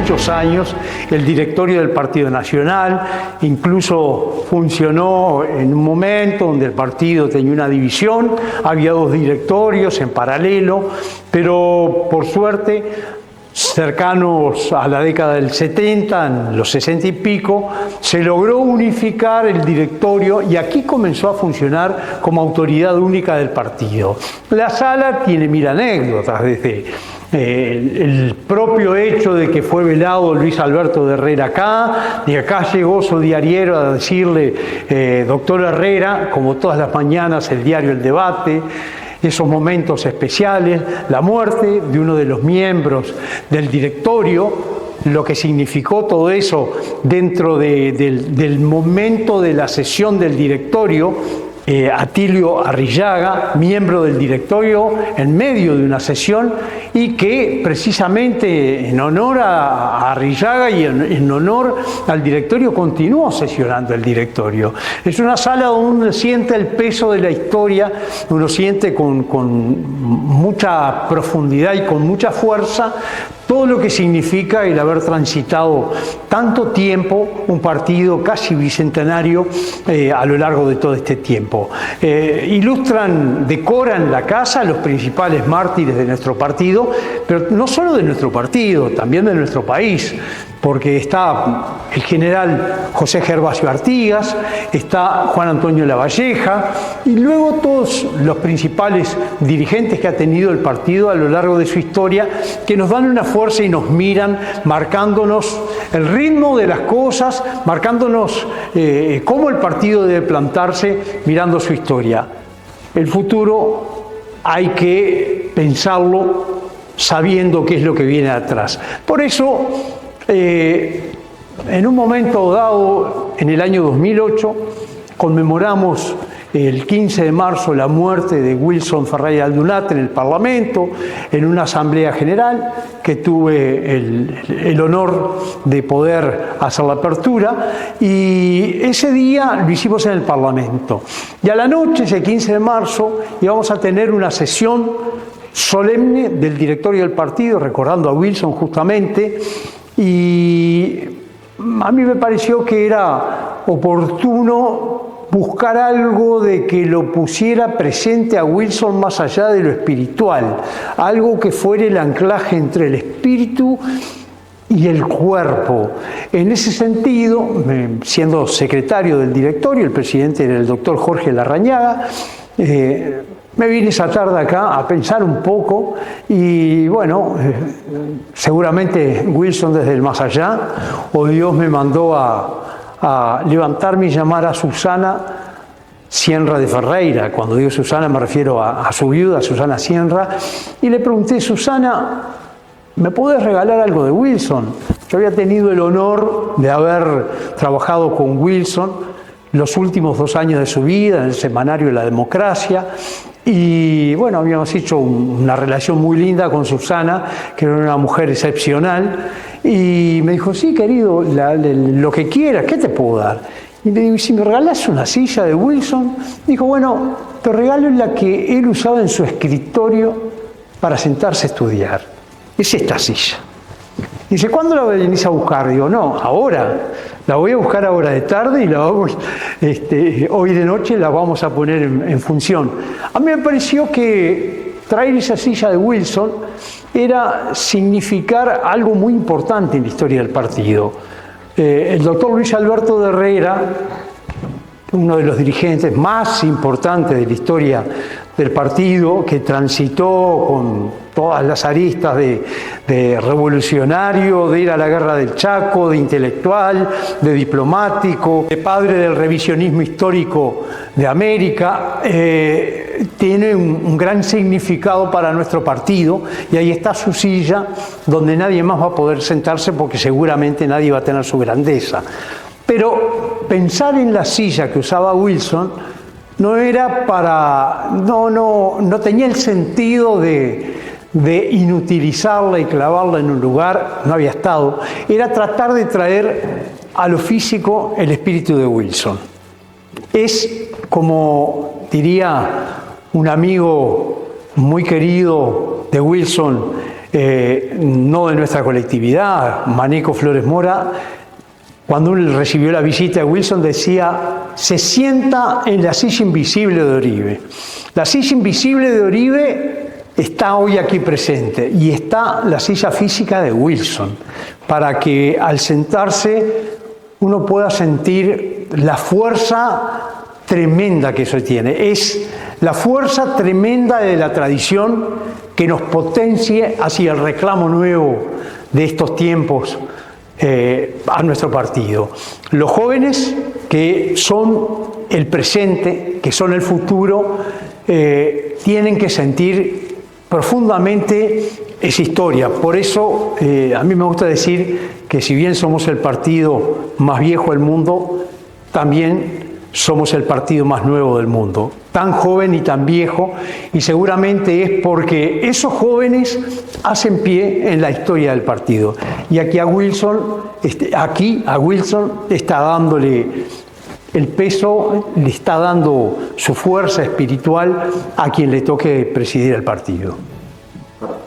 muchos años el directorio del Partido Nacional, incluso funcionó en un momento donde el partido tenía una división, había dos directorios en paralelo, pero por suerte, cercanos a la década del 70, en los 60 y pico, se logró unificar el directorio y aquí comenzó a funcionar como autoridad única del partido. La sala tiene mil anécdotas, desde el propio hecho de que fue velado Luis Alberto de Herrera acá, y acá llegó su diariero a decirle, doctor Herrera, como todas las mañanas el diario El Debate, esos momentos especiales, la muerte de uno de los miembros del directorio, lo que significó todo eso dentro del momento de la sesión del directorio, Atilio Arrillaga, miembro del directorio, en medio de una sesión, y que precisamente en honor a Arrillaga y en honor al directorio continuó sesionando el directorio. Es una sala donde uno siente el peso de la historia, uno siente con mucha profundidad y con mucha fuerza todo lo que significa el haber transitado tanto tiempo, un partido casi bicentenario a lo largo de todo este tiempo. Ilustran, decoran la casa los principales mártires de nuestro partido, pero no solo de nuestro partido, también de nuestro país, porque está el general José Gervasio Artigas, está Juan Antonio Lavalleja, y luego todos los principales dirigentes que ha tenido el partido a lo largo de su historia, que nos dan una fuerza y nos miran, marcándonos el ritmo de las cosas, marcándonos cómo el partido debe plantarse, mirando su historia. El futuro hay que pensarlo sabiendo qué es lo que viene atrás. Por eso, en un momento dado, en el año 2008, conmemoramos el 15 de marzo la muerte de Wilson Ferreira Aldunate en el Parlamento, en una asamblea general que tuve el honor de poder hacer la apertura, y ese día lo hicimos en el Parlamento. Y a la noche, ese 15 de marzo, íbamos a tener una sesión solemne del directorio del partido, recordando a Wilson justamente, y a mí me pareció que era oportuno buscar algo de que lo pusiera presente a Wilson más allá de lo espiritual, algo que fuera el anclaje entre el espíritu y el cuerpo. En ese sentido, siendo secretario del directorio, el presidente era el doctor Jorge Larrañaga, me vine esa tarde acá a pensar un poco y bueno, seguramente Wilson desde el más allá, o Dios me mandó a levantarme y llamar a Susana Sierra de Ferreira. Cuando digo Susana me refiero a su viuda, Susana Sierra, y le pregunté: Susana, ¿me puedes regalar algo de Wilson? Yo había tenido el honor de haber trabajado con Wilson los últimos 2 años de su vida en el semanario La Democracia, y bueno, habíamos hecho una relación muy linda con Susana, que era una mujer excepcional, y me dijo: sí, querido, lo que quieras, ¿qué te puedo dar? Y le digo: si me regalas una silla de Wilson. Dijo: bueno, te regalo la que él usaba en su escritorio para sentarse a estudiar. Es esta silla. Dice: ¿cuándo la venís a buscar? Digo: no, ahora. La voy a buscar ahora de tarde y la vamos, hoy de noche la vamos a poner en función. A mí me pareció que traer esa silla de Wilson era significar algo muy importante en la historia del partido. El doctor Luis Alberto de Herrera, uno de los dirigentes más importantes de la historia del partido, que transitó con todas las aristas de revolucionario, de ir a la guerra del Chaco, de intelectual, de diplomático, de padre del revisionismo histórico de América, tiene un gran significado para nuestro partido, y ahí está su silla, donde nadie más va a poder sentarse porque seguramente nadie va a tener su grandeza. Pero pensar en la silla que usaba Wilson no era para, no tenía el sentido de inutilizarla y clavarla en un lugar, no había estado, era tratar de traer a lo físico el espíritu de Wilson. Es, como diría un amigo muy querido de Wilson, no de nuestra colectividad. Maneco Flores Mora, cuando él recibió la visita de Wilson, decía: se sienta en la silla invisible de Oribe. La silla invisible de Oribe está hoy aquí presente, y está la silla física de Wilson, para que al sentarse uno pueda sentir la fuerza tremenda que eso tiene. Es la fuerza tremenda de la tradición que nos potencie hacia el reclamo nuevo de estos tiempos a nuestro partido. Los jóvenes, que son el presente, que son el futuro, tienen que sentir profundamente esa historia. Por eso a mí me gusta decir que si bien somos el partido más viejo del mundo, también somos el partido más nuevo del mundo, tan joven y tan viejo, y seguramente es porque esos jóvenes hacen pie en la historia del partido. Y aquí a Wilson está dándole el peso, le está dando su fuerza espiritual a quien le toque presidir el partido.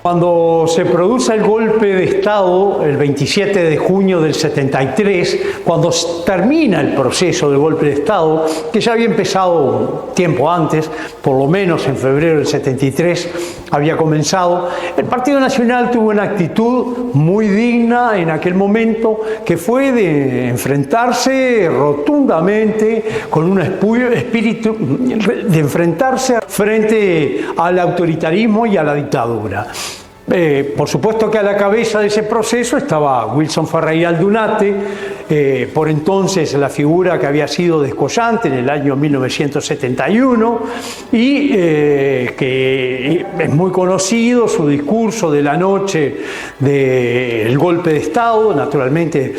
Cuando se produce el golpe de Estado, el 27 de junio del 73, cuando termina el proceso del golpe de Estado, que ya había empezado tiempo antes, por lo menos en febrero del 73 había comenzado, el Partido Nacional tuvo una actitud muy digna en aquel momento, que fue de enfrentarse rotundamente, con un espíritu de enfrentarse frente al autoritarismo y a la dictadura. Por supuesto que a la cabeza de ese proceso estaba Wilson Ferreira Aldunate, por entonces la figura que había sido descollante en el año 1971 y que es muy conocido su discurso de la noche del golpe de Estado. Naturalmente,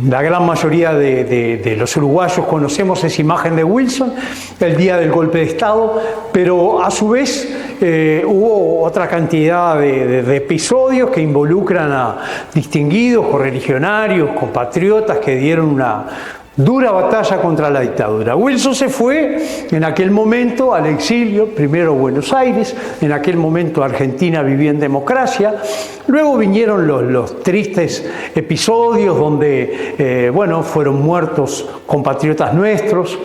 la gran mayoría de los uruguayos conocemos esa imagen de Wilson el día del golpe de Estado, pero a su vez hubo otra cantidad de episodios que involucran a distinguidos correligionarios, compatriotas que dieron una dura batalla contra la dictadura. Wilson se fue en aquel momento al exilio, primero a Buenos Aires, en aquel momento Argentina vivía en democracia, luego vinieron los tristes episodios donde, fueron muertos compatriotas nuestros,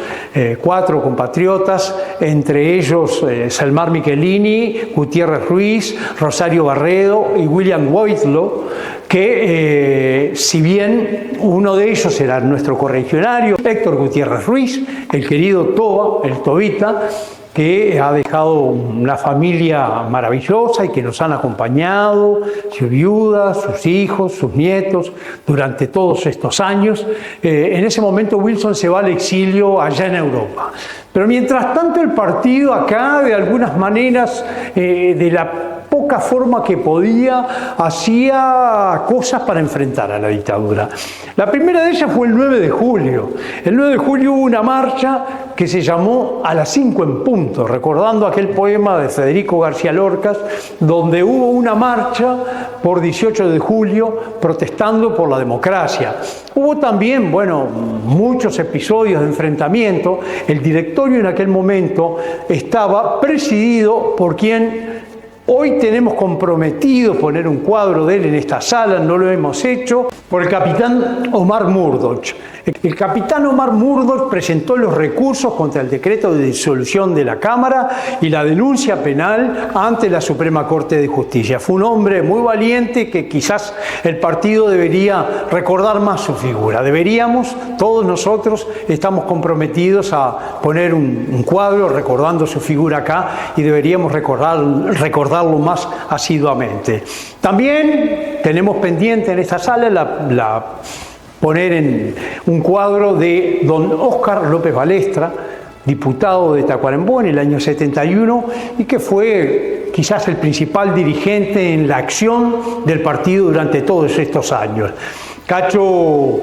4 compatriotas, entre ellos Selmar Michelini, Gutiérrez Ruiz, Rosario Barredo y William Whitelaw, que si bien uno de ellos era nuestro correligionario, Héctor Gutiérrez Ruiz, el querido Toba, el Tobita, que ha dejado una familia maravillosa y que nos han acompañado, su viuda, sus hijos, sus nietos, durante todos estos años. En ese momento Wilson se va al exilio allá en Europa. Pero mientras tanto el partido acá, de algunas maneras, de la poca forma que podía, hacía cosas para enfrentar a la dictadura. La primera de ellas fue el 9 de julio. El 9 de julio hubo una marcha que se llamó A las 5 en punto, recordando aquel poema de Federico García Lorca, donde hubo una marcha por 18 de julio protestando por la democracia. Hubo también, muchos episodios de enfrentamiento. El directorio en aquel momento estaba presidido por quien hoy tenemos comprometido poner un cuadro de él en esta sala, no lo hemos hecho, por el capitán Omar Murdoch. El capitán Omar Murdoch presentó los recursos contra el decreto de disolución de la Cámara y la denuncia penal ante la Suprema Corte de Justicia. Fue un hombre muy valiente que quizás el partido debería recordar más su figura. Deberíamos, todos nosotros, estamos comprometidos a poner un cuadro recordando su figura acá y deberíamos recordarlo más asiduamente. También tenemos pendiente en esta sala poner en un cuadro de don Óscar López Balestra, diputado de Tacuarembó en el año 71 y que fue quizás el principal dirigente en la acción del partido durante todos estos años. Cacho,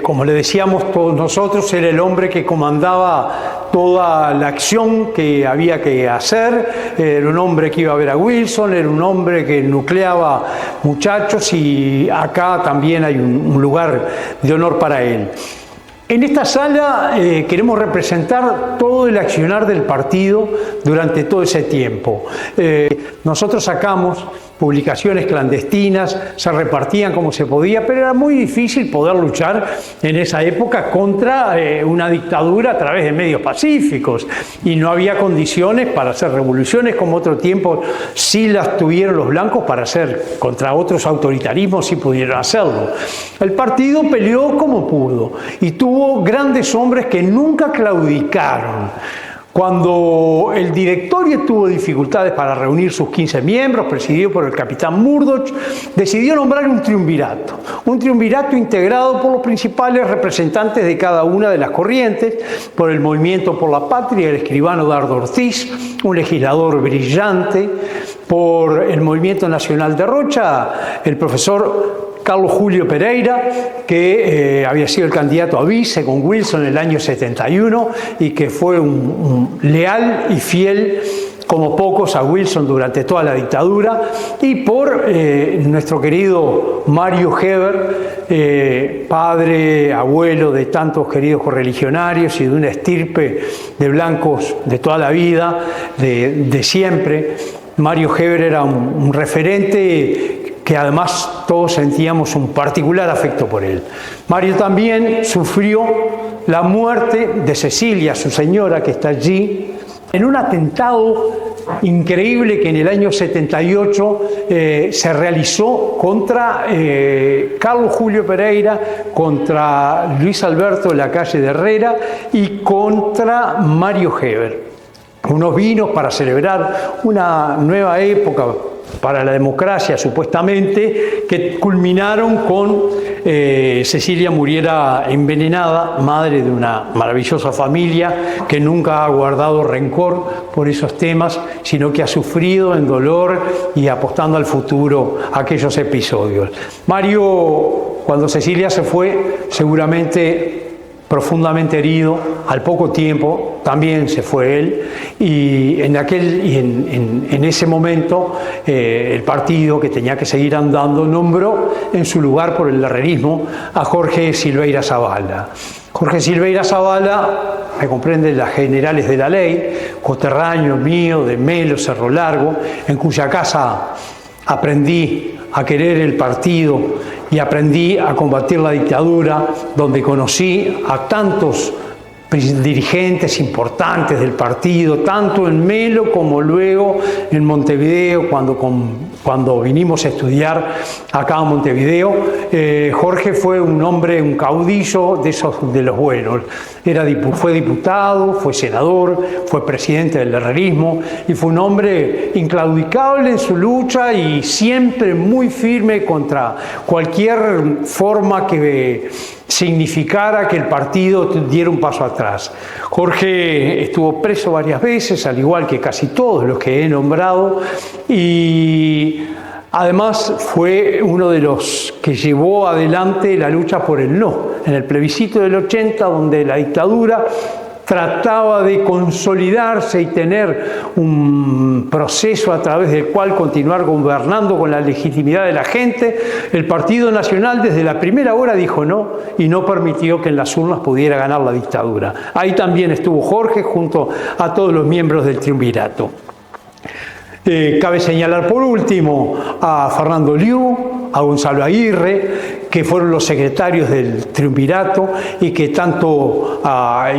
como le decíamos todos nosotros, era el hombre que comandaba toda la acción que había que hacer, era un hombre que iba a ver a Wilson, era un hombre que nucleaba muchachos y acá también hay un lugar de honor para él. En esta sala queremos representar todo el accionar del partido durante todo ese tiempo. Nosotros sacamos publicaciones clandestinas, se repartían como se podía, pero era muy difícil poder luchar en esa época contra una dictadura a través de medios pacíficos, y no había condiciones para hacer revoluciones como otro tiempo sí las tuvieron los blancos para hacer contra otros autoritarismos, sí pudieron hacerlo. El partido peleó como pudo y tuvo grandes hombres que nunca claudicaron. Cuando el directorio tuvo dificultades para reunir sus 15 miembros, presidido por el capitán Murdoch, decidió nombrar un triunvirato integrado por los principales representantes de cada una de las corrientes, por el Movimiento por la Patria, el escribano Dardo Ortiz, un legislador brillante, por el Movimiento Nacional de Rocha, el profesor Carlos Julio Pereira, que había sido el candidato a vice con Wilson en el año 71 y que fue un leal y fiel como pocos a Wilson durante toda la dictadura, y por nuestro querido Mario Heber, padre, abuelo de tantos queridos correligionarios y de una estirpe de blancos de toda la vida, de siempre. Mario Heber era un referente que además todos sentíamos un particular afecto por él. Mario también sufrió la muerte de Cecilia, su señora, que está allí, en un atentado increíble que en el año 78 se realizó contra Carlos Julio Pereira, contra Luis Alberto de la calle de Herrera y contra Mario Heber. Unos vinos para celebrar una nueva época para la democracia, supuestamente, que culminaron con Cecilia muriera envenenada, madre de una maravillosa familia que nunca ha guardado rencor por esos temas, sino que ha sufrido en dolor y apostando al futuro aquellos episodios. Mario, cuando Cecilia se fue, seguramente profundamente herido, al poco tiempo también se fue él, y en ese momento el partido, que tenía que seguir andando, nombró en su lugar por el herrerismo a Jorge Silveira Zavala. Jorge Silveira Zavala, me comprenden, las generales de la ley, coterráneo mío de Melo, Cerro Largo, en cuya casa aprendí a querer el partido y aprendí a combatir la dictadura, donde conocí a tantos dirigentes importantes del partido, tanto en Melo como luego en Montevideo, cuando vinimos a estudiar acá en Montevideo. Jorge fue un hombre, un caudillo de los buenos. Fue diputado, fue senador, fue presidente del herrerismo y fue un hombre inclaudicable en su lucha y siempre muy firme contra cualquier forma que significara que el partido diera un paso atrás. Jorge estuvo preso varias veces, al igual que casi todos los que he nombrado, y además fue uno de los que llevó adelante la lucha por el no. En el plebiscito del 80, donde la dictadura trataba de consolidarse y tener un proceso a través del cual continuar gobernando con la legitimidad de la gente, el Partido Nacional desde la primera hora dijo no y no permitió que en las urnas pudiera ganar la dictadura. Ahí también estuvo Jorge junto a todos los miembros del triunvirato. Cabe señalar por último a Fernando Liu, a Gonzalo Aguirre, que fueron los secretarios del triunvirato y que tanto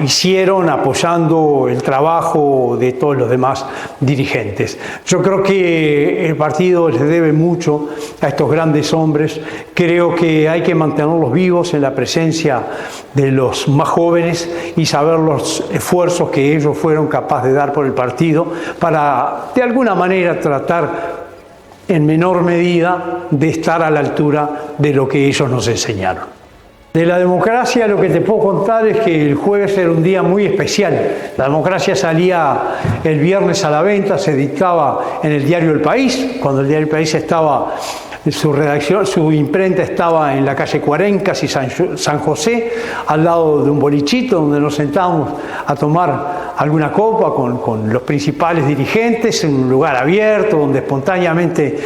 hicieron apoyando el trabajo de todos los demás dirigentes. Yo creo que el partido les debe mucho a estos grandes hombres. Creo que hay que mantenerlos vivos en la presencia de los más jóvenes y saber los esfuerzos que ellos fueron capaces de dar por el partido para, de alguna manera, tratar en menor medida de estar a la altura de lo que ellos nos enseñaron. De la democracia lo que te puedo contar es que el jueves era un día muy especial. La democracia salía el viernes a la venta, se dictaba en el diario El País, cuando el diario El País estaba, su redacción, su imprenta estaba en la calle Cuarencas y San José, al lado de un bolichito donde nos sentábamos a tomar alguna copa con los principales dirigentes, en un lugar abierto donde espontáneamente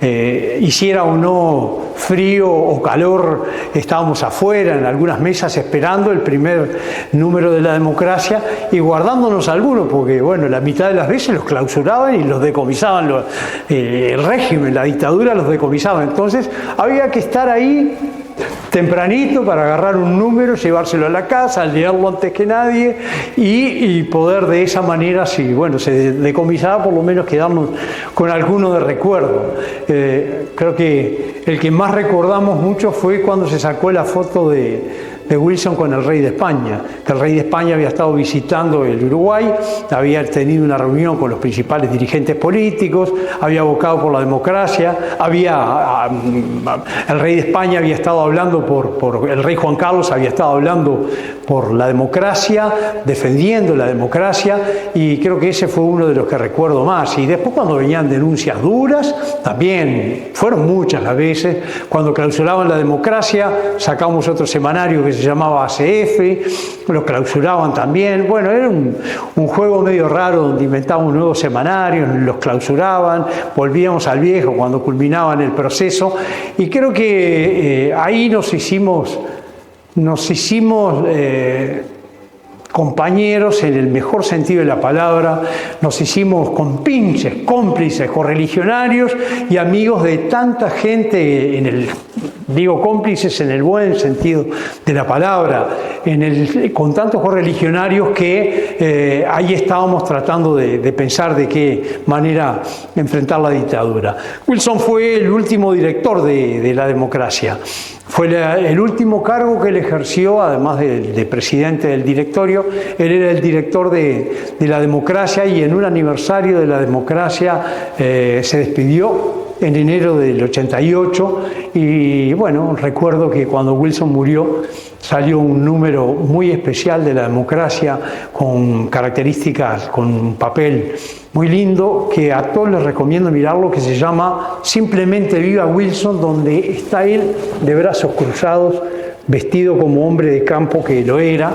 hiciera o no frío o calor, estábamos afuera en algunas mesas esperando el primer número de La Democracia y guardándonos algunos, porque bueno, la mitad de las veces los clausuraban y los decomisaban, el régimen, la dictadura los decomisaba. Entonces había que estar ahí tempranito para agarrar un número, llevárselo a la casa, leerlo antes que nadie y poder de esa manera, si bueno, se decomisaba, por lo menos quedarnos con alguno de recuerdo. Creo que el que más recordamos mucho fue cuando se sacó la foto de Wilson con el rey de España, que el rey de España había estado visitando el Uruguay, había tenido una reunión con los principales dirigentes políticos, había abocado por la democracia, el rey de España había estado hablando el rey Juan Carlos había estado hablando por la democracia, defendiendo la democracia, y creo que ese fue uno de los que recuerdo más. Y después cuando venían denuncias duras, también fueron muchas las veces, cuando clausuraban la democracia, sacamos otro semanario que se llamaba ACF, lo clausuraban también. Bueno, era un juego medio raro donde inventábamos nuevos semanarios, los clausuraban, volvíamos al viejo cuando culminaban el proceso, y creo que ahí nos hicimos compañeros en el mejor sentido de la palabra, nos hicimos compinches, cómplices, correligionarios y amigos de tanta gente, digo cómplices en el buen sentido de la palabra, con tantos correligionarios que ahí estábamos tratando de pensar de qué manera enfrentar la dictadura. Wilson fue el último director de La Democracia. Fue el último cargo que él ejerció, además de presidente del directorio. Él era el director de La Democracia, y en un aniversario de La Democracia se despidió en enero del 88, y bueno, recuerdo que cuando Wilson murió salió un número muy especial de La Democracia con características, con un papel muy lindo que a todos les recomiendo mirarlo, que se llama Simplemente Viva Wilson, donde está él de brazos cruzados, vestido como hombre de campo que lo era,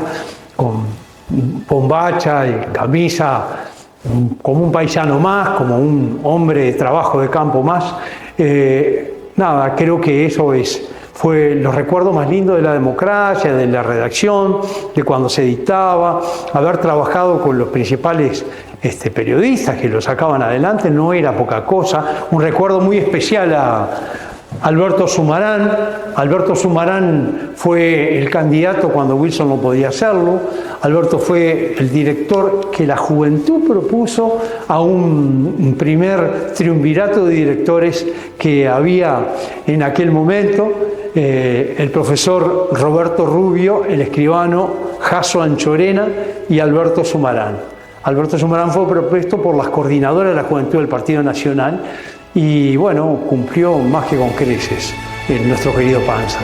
con bombacha y camisa, como un paisano más, como un hombre de trabajo de campo más. Nada, creo que eso fue los recuerdos más lindos de La Democracia, de la redacción, de cuando se dictaba, haber trabajado con los principales periodistas que lo sacaban adelante, no era poca cosa. Un recuerdo muy especial a Alberto Sumarán. Alberto Sumarán fue el candidato cuando Wilson no podía hacerlo. Alberto fue el director que la juventud propuso a un primer triunvirato de directores que había en aquel momento. El profesor Roberto Rubio, el escribano Jaso Anchorena y Alberto Sumarán. Alberto Sumarán fue propuesto por las coordinadoras de la juventud del Partido Nacional y bueno, cumplió más que con creces nuestro querido Panza.